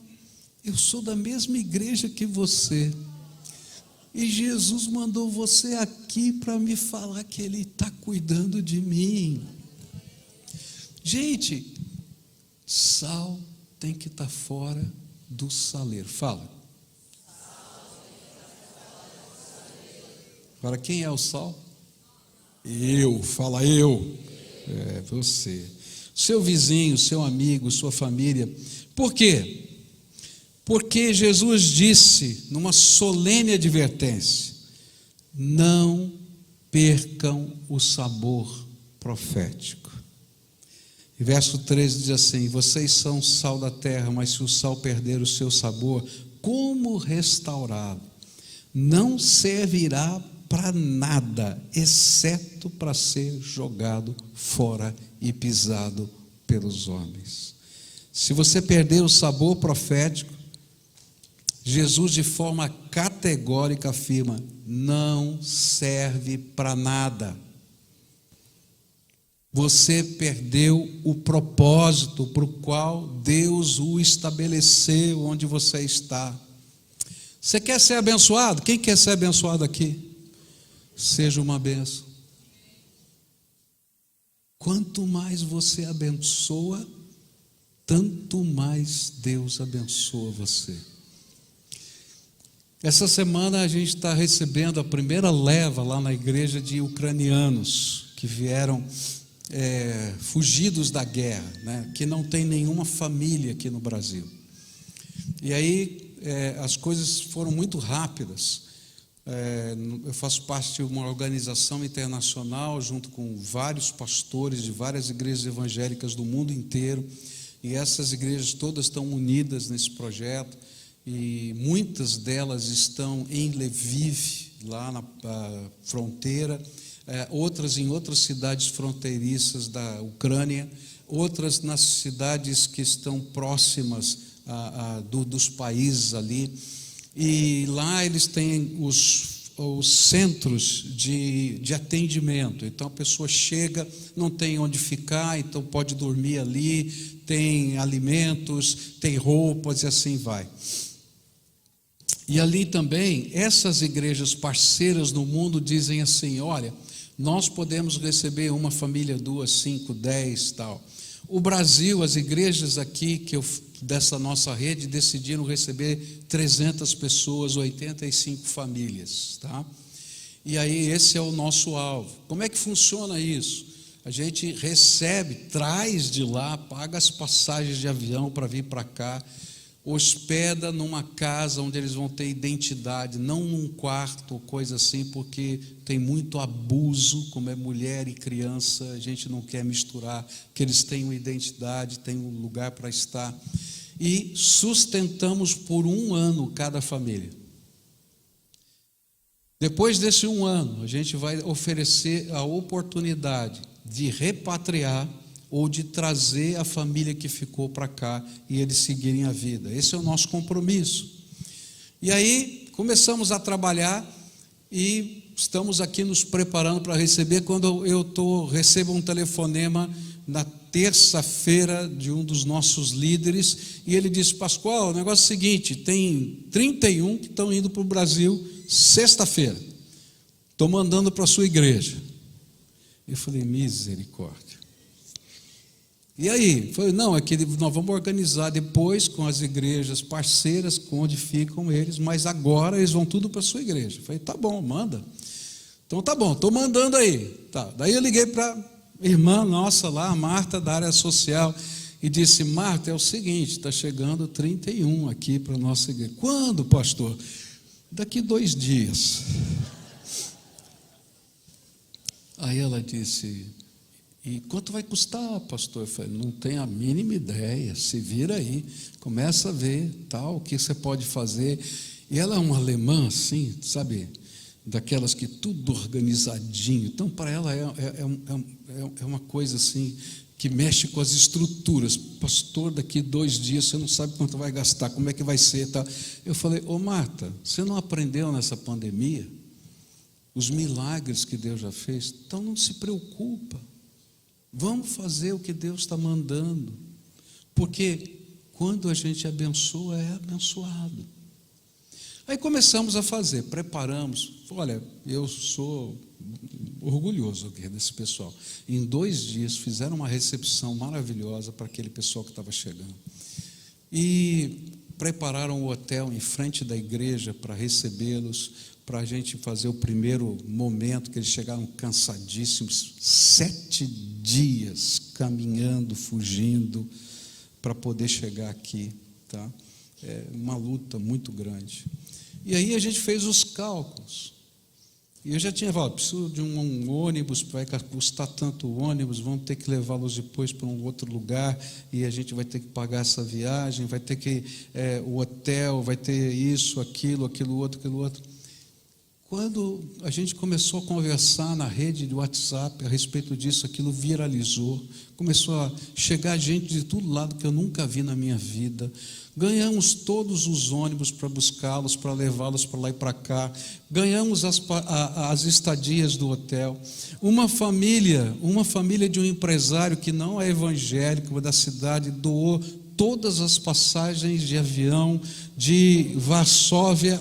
eu sou da mesma igreja que você. E Jesus mandou você aqui para me falar que Ele está cuidando de mim. Gente, sal tem que estar fora do saleiro. Fala. Agora, quem é o sal? Eu, fala eu. É você. Seu vizinho, seu amigo, sua família. Por quê? Porque Jesus disse, numa solene advertência: não percam o sabor profético. E verso 13 diz assim: vocês são sal da terra, mas se o sal perder o seu sabor, como restaurá-lo? Não servirá para nada, exceto para ser jogado fora e pisado pelos homens. Se você perder o sabor profético, Jesus de forma categórica afirma: não serve para nada. Você perdeu o propósito para o qual Deus o estabeleceu onde você está. Você quer ser abençoado? Quem quer ser abençoado aqui? Seja uma bênção. Quanto mais você abençoa, tanto mais Deus abençoa você. Essa semana a gente está recebendo a primeira leva lá na igreja de ucranianos que vieram fugidos da guerra, né, que não tem nenhuma família aqui no Brasil. E aí as coisas foram muito rápidas. Eu faço parte de uma organização internacional junto com vários pastores de várias igrejas evangélicas do mundo inteiro, e essas igrejas todas estão unidas nesse projeto, e muitas delas estão em Lviv, lá na fronteira, outras em outras cidades fronteiriças da Ucrânia, outras nas cidades que estão próximas dos países ali. E lá eles têm os centros de atendimento. Então a pessoa chega, não tem onde ficar, então pode dormir ali, tem alimentos, tem roupas e assim vai. E ali também, essas igrejas parceiras no mundo dizem assim: olha, nós podemos receber uma família, 2, 5, 10, tal. O Brasil, as igrejas aqui dessa nossa rede decidiram receber 300 pessoas, 85 famílias, tá? E aí esse é o nosso alvo. Como é que funciona isso? A gente recebe, traz de lá, paga as passagens de avião para vir para cá, hospeda numa casa onde eles vão ter identidade, não num quarto, coisa assim, porque tem muito abuso, como é mulher e criança, a gente não quer misturar, que eles tenham identidade, tenham um lugar para estar. E sustentamos por 1 ano cada família. Depois desse 1 ano, a gente vai oferecer a oportunidade de repatriar ou de trazer a família que ficou para cá e eles seguirem a vida. Esse é o nosso compromisso. E aí começamos a trabalhar e estamos aqui nos preparando para receber. Quando eu recebo um telefonema na terça-feira de um dos nossos líderes, e ele disse: Pascoal, o negócio é o seguinte, tem 31 que estão indo para o Brasil sexta-feira, estou mandando para a sua igreja. Eu falei: misericórdia. E aí? Falei: não, é que nós vamos organizar depois com as igrejas parceiras, com onde ficam eles, mas agora eles vão tudo para a sua igreja. Eu falei: tá bom, manda. Então tá bom, estou mandando aí. Tá. Daí eu liguei para a irmã nossa lá, a Marta, da área social, e disse: Marta, é o seguinte, está chegando 31 aqui para a nossa igreja. Quando, pastor? Daqui 2 dias. Aí ela disse: E quanto vai custar, pastor? Eu falei, não tenho a mínima ideia, se vira aí, começa a ver, tal, o que você pode fazer. E ela é uma alemã, assim, sabe, daquelas que tudo organizadinho. Então, para ela é uma coisa assim, que mexe com as estruturas. Pastor, daqui 2 dias você não sabe quanto vai gastar, como é que vai ser, tá? Eu falei, ô Marta, você não aprendeu nessa pandemia os milagres que Deus já fez? Então não se preocupa, vamos fazer o que Deus está mandando, porque quando a gente abençoa, é abençoado. Aí começamos a fazer, preparamos. Olha, eu sou orgulhoso aqui desse pessoal. Em 2 dias fizeram uma recepção maravilhosa para aquele pessoal que estava chegando. E prepararam o hotel em frente da igreja para recebê-los, para a gente fazer o primeiro momento, que eles chegaram cansadíssimos, 7 dias caminhando, fugindo, para poder chegar aqui, tá? É uma luta muito grande. E aí a gente fez os cálculos. E eu já tinha falado, preciso de um ônibus, vai custar tanto o ônibus, vamos ter que levá-los depois para um outro lugar, e a gente vai ter que pagar essa viagem, vai ter que, o hotel, vai ter isso, aquilo outro. Quando a gente começou a conversar na rede de WhatsApp a respeito disso, aquilo viralizou, começou a chegar gente de todo lado que eu nunca vi na minha vida. Ganhamos todos os ônibus para buscá-los, para levá-los para lá e para cá. Ganhamos as estadias do hotel. Uma família de um empresário que não é evangélico, da cidade, doou todas as passagens de avião de Varsóvia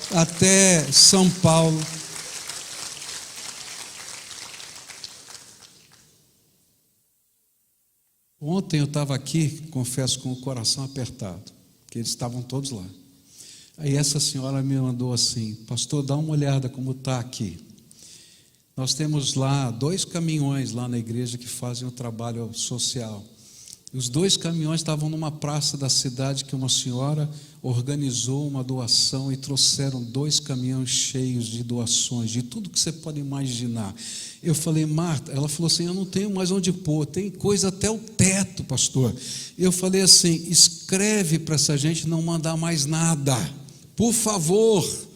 até São Paulo. Ontem eu estava aqui, confesso, com o coração apertado, porque eles estavam todos lá. Aí essa senhora me mandou assim, pastor, dá uma olhada como está aqui. Nós temos lá 2 caminhões lá na igreja que fazem o trabalho social. Os 2 caminhões estavam numa praça da cidade que uma senhora organizou uma doação e trouxeram 2 caminhões cheios de doações, de tudo que você pode imaginar. Eu falei, Marta, ela falou assim, eu não tenho mais onde pôr, tem coisa até o teto, pastor. Eu falei assim, escreve para essa gente não mandar mais nada, por favor,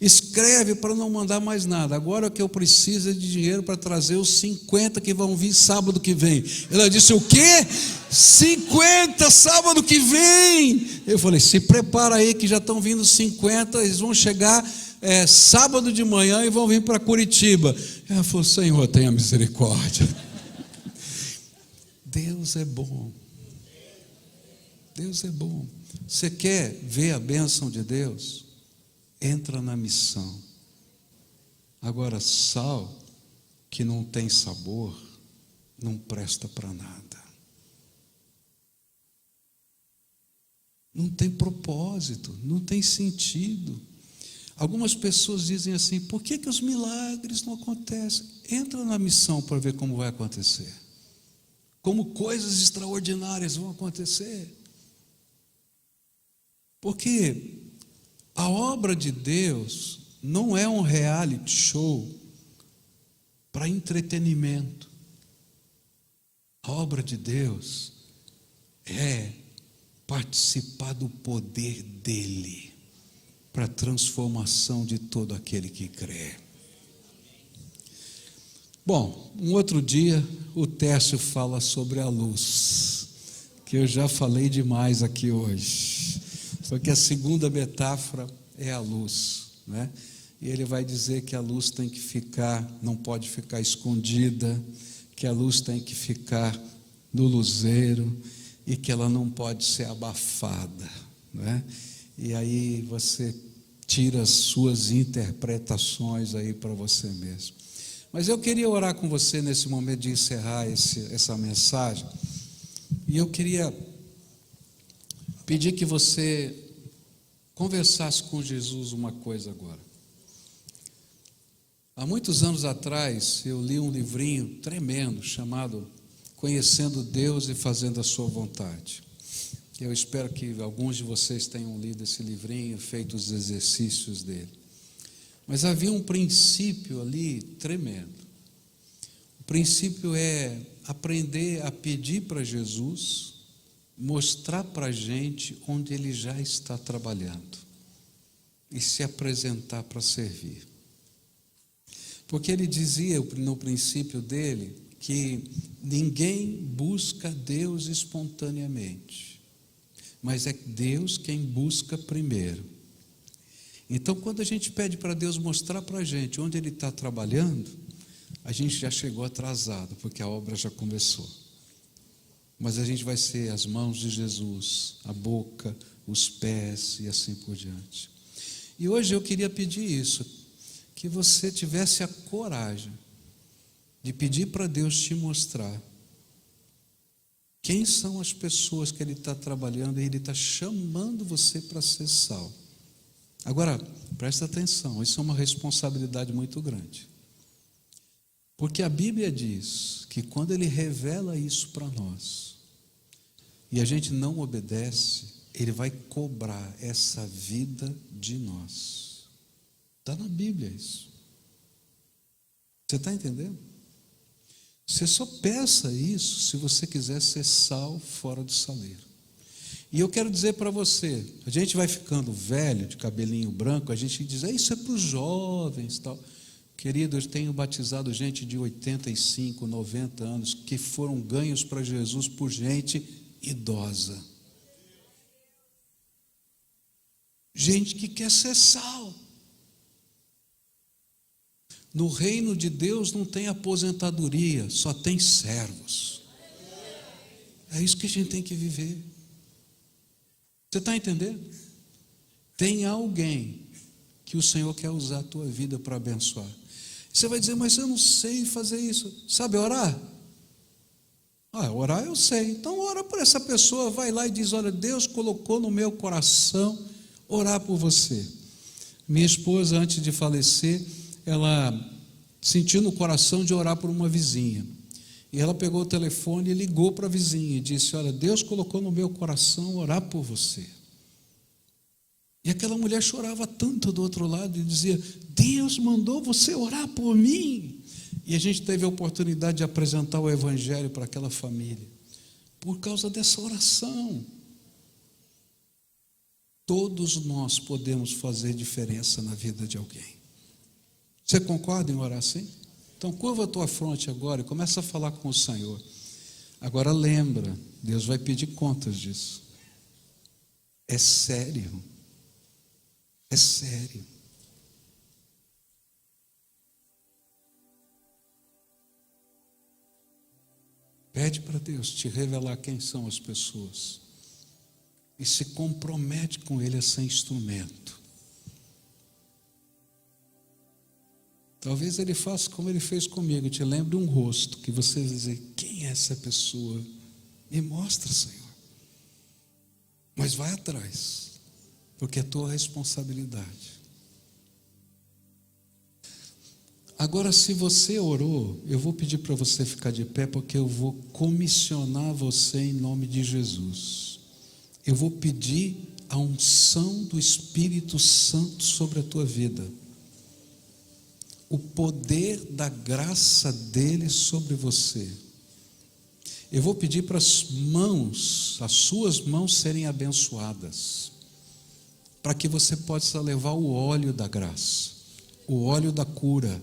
escreve para não mandar mais nada. Agora o que eu preciso é de dinheiro para trazer os 50 que vão vir sábado que vem. Ela disse, o quê? 50 sábado que vem? Eu falei, se prepara aí que já estão vindo 50, eles vão chegar sábado de manhã e vão vir para Curitiba. Ela falou, Senhor, tenha misericórdia. Deus é bom. Deus é bom. Você quer ver a bênção de Deus? Entra na missão. Agora, sal que não tem sabor não presta para nada. Não tem propósito, não tem sentido. Algumas pessoas dizem assim, por que os milagres não acontecem? Entra na missão para ver como vai acontecer. Como coisas extraordinárias vão acontecer. Porque a obra de Deus não é um reality show para entretenimento. A obra de Deus é participar do poder dele para a transformação de todo aquele que crê. Bom, um outro dia o Tércio fala sobre a luz, que eu já falei demais aqui hoje. Só que a segunda metáfora é a luz, né? E ele vai dizer que a luz tem que ficar, não pode ficar escondida, que a luz tem que ficar no luzeiro e que ela não pode ser abafada, né? E aí você tira as suas interpretações aí para você mesmo. Mas eu queria orar com você nesse momento de encerrar essa mensagem, e eu queria pedir que você conversasse com Jesus uma coisa agora. Há muitos anos atrás, eu li um livrinho tremendo chamado Conhecendo Deus e Fazendo a Sua Vontade. Eu espero que alguns de vocês tenham lido esse livrinho, feito os exercícios dele. Mas havia um princípio ali tremendo. O princípio é aprender a pedir para Jesus mostrar para a gente onde Ele já está trabalhando e se apresentar para servir. Porque Ele dizia no princípio dele que ninguém busca Deus espontaneamente, mas é Deus quem busca primeiro. Então, quando a gente pede para Deus mostrar para a gente onde Ele está trabalhando, a gente já chegou atrasado, porque a obra já começou. Mas a gente vai ser as mãos de Jesus, a boca, os pés e assim por diante. E hoje eu queria pedir isso, que você tivesse a coragem de pedir para Deus te mostrar quem são as pessoas que Ele está trabalhando e Ele está chamando você para ser sal. Agora, presta atenção, isso é uma responsabilidade muito grande. Porque a Bíblia diz que quando Ele revela isso para nós, e a gente não obedece, Ele vai cobrar essa vida de nós. Está na Bíblia isso. Você está entendendo? Você só peça isso se você quiser ser sal fora do saleiro. E eu quero dizer para você, a gente vai ficando velho, de cabelinho branco, a gente diz, isso é para os jovens, tal. Querido, eu tenho batizado gente de 85, 90 anos, que foram ganhos para Jesus por gente idosa. Gente que quer ser sal. No reino de Deus não tem aposentadoria, só tem servos. É isso que a gente tem que viver. Você está entendendo? Tem alguém que o Senhor quer usar a tua vida para abençoar. Você vai dizer, mas eu não sei fazer isso. Sabe orar? Orar eu sei. Então ora por essa pessoa, vai lá e diz, olha, Deus colocou no meu coração orar por você. Minha esposa, antes de falecer, ela sentiu no coração de orar por uma vizinha. E ela pegou o telefone e ligou para a vizinha e disse, olha, Deus colocou no meu coração orar por você. E aquela mulher chorava tanto do outro lado e dizia, Deus mandou você orar por mim. E a gente teve a oportunidade de apresentar o Evangelho para aquela família, por causa dessa oração. Todos nós podemos fazer diferença na vida de alguém. Você concorda em orar assim? Então curva a tua fronte agora e começa a falar com o Senhor. Agora lembra, Deus vai pedir contas disso. É sério. É sério. Pede para Deus te revelar quem são as pessoas e se compromete com Ele a ser instrumento. Talvez Ele faça como Ele fez comigo, te lembre um rosto que você vai dizer, quem é essa pessoa? Me mostra, Senhor. Mas vai atrás, porque é tua responsabilidade. Agora, se você orou, eu vou pedir para você ficar de pé, porque eu vou comissionar você em nome de Jesus. Eu vou pedir a unção do Espírito Santo sobre a tua vida. O poder da graça dele sobre você. Eu vou pedir para as suas mãos serem abençoadas, para que você possa levar o óleo da graça, o óleo da cura.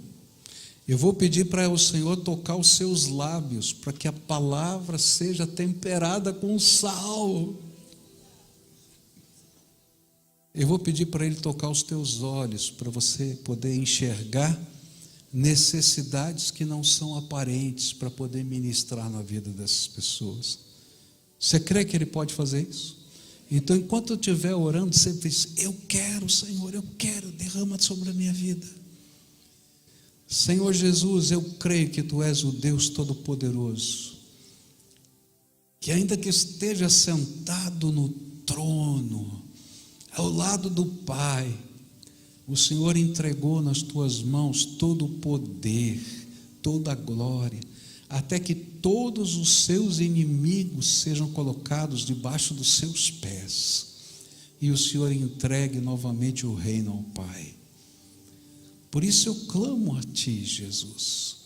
Eu vou pedir para o Senhor tocar os seus lábios, para que a palavra seja temperada com sal. Eu vou pedir para Ele tocar os teus olhos, para você poder enxergar necessidades que não são aparentes, para poder ministrar na vida dessas pessoas. Você crê que Ele pode fazer isso? Então, enquanto eu estiver orando, você diz, eu quero, Senhor, eu quero, derrama sobre a minha vida. Senhor Jesus, eu creio que Tu és o Deus Todo-Poderoso, que ainda que esteja sentado no trono, ao lado do Pai, o Senhor entregou nas Tuas mãos todo o poder, toda a glória, até que todos os Seus inimigos sejam colocados debaixo dos Seus pés, e o Senhor entregue novamente o reino ao Pai. Por isso eu clamo a Ti, Jesus,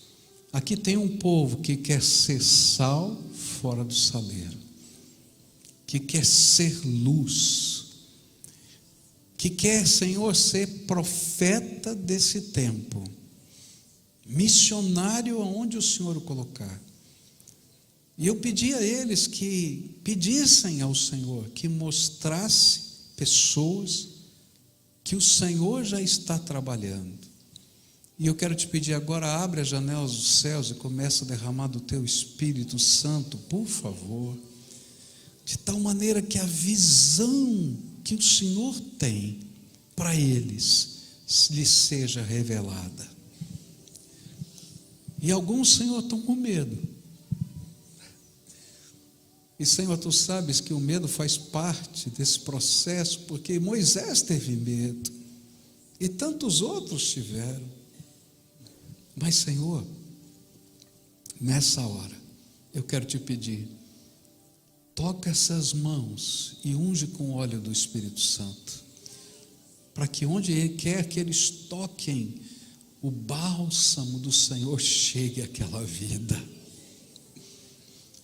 Aqui tem um povo que quer ser sal fora do saleiro, que quer ser luz, que quer, Senhor, ser profeta desse tempo, missionário aonde o Senhor o colocar. E eu pedi a eles que pedissem ao Senhor que mostrasse pessoas que o Senhor já está trabalhando. E eu quero te pedir agora, abre as janelas dos céus e começa a derramar do teu Espírito Santo, por favor, de tal maneira que a visão que o Senhor tem para eles lhes seja revelada. E alguns, Senhor, estão com medo. E, Senhor, tu sabes que o medo faz parte desse processo, porque Moisés teve medo e tantos outros tiveram. Mas, Senhor, nessa hora, eu quero te pedir, toca essas mãos e unge com o óleo do Espírito Santo, para que onde Ele quer que eles toquem, o bálsamo do Senhor chegue àquela vida.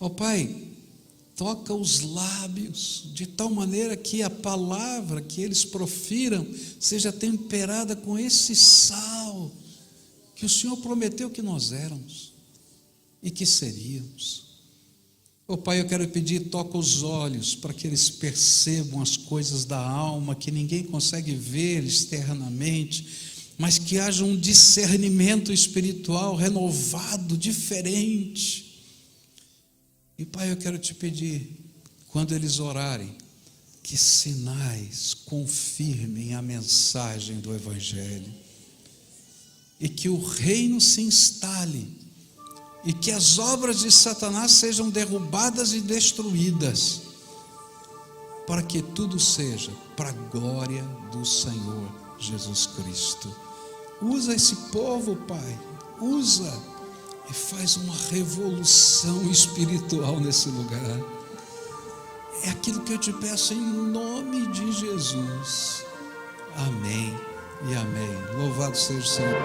Ó Pai, toca os lábios, de tal maneira que a palavra que eles profiram seja temperada com esse sal, que o Senhor prometeu que nós éramos, e que seríamos. Ó Pai, eu quero pedir, toca os olhos, para que eles percebam as coisas da alma, que ninguém consegue ver externamente, mas que haja um discernimento espiritual renovado, diferente. E Pai, eu quero te pedir, quando eles orarem, que sinais confirmem a mensagem do Evangelho, e que o reino se instale, e que as obras de Satanás sejam derrubadas e destruídas, para que tudo seja para a glória do Senhor Jesus Cristo. Usa esse povo, Pai, usa e faz uma revolução espiritual nesse lugar. É aquilo que eu te peço em nome de Jesus. Amém e amém. Louvado seja o Senhor.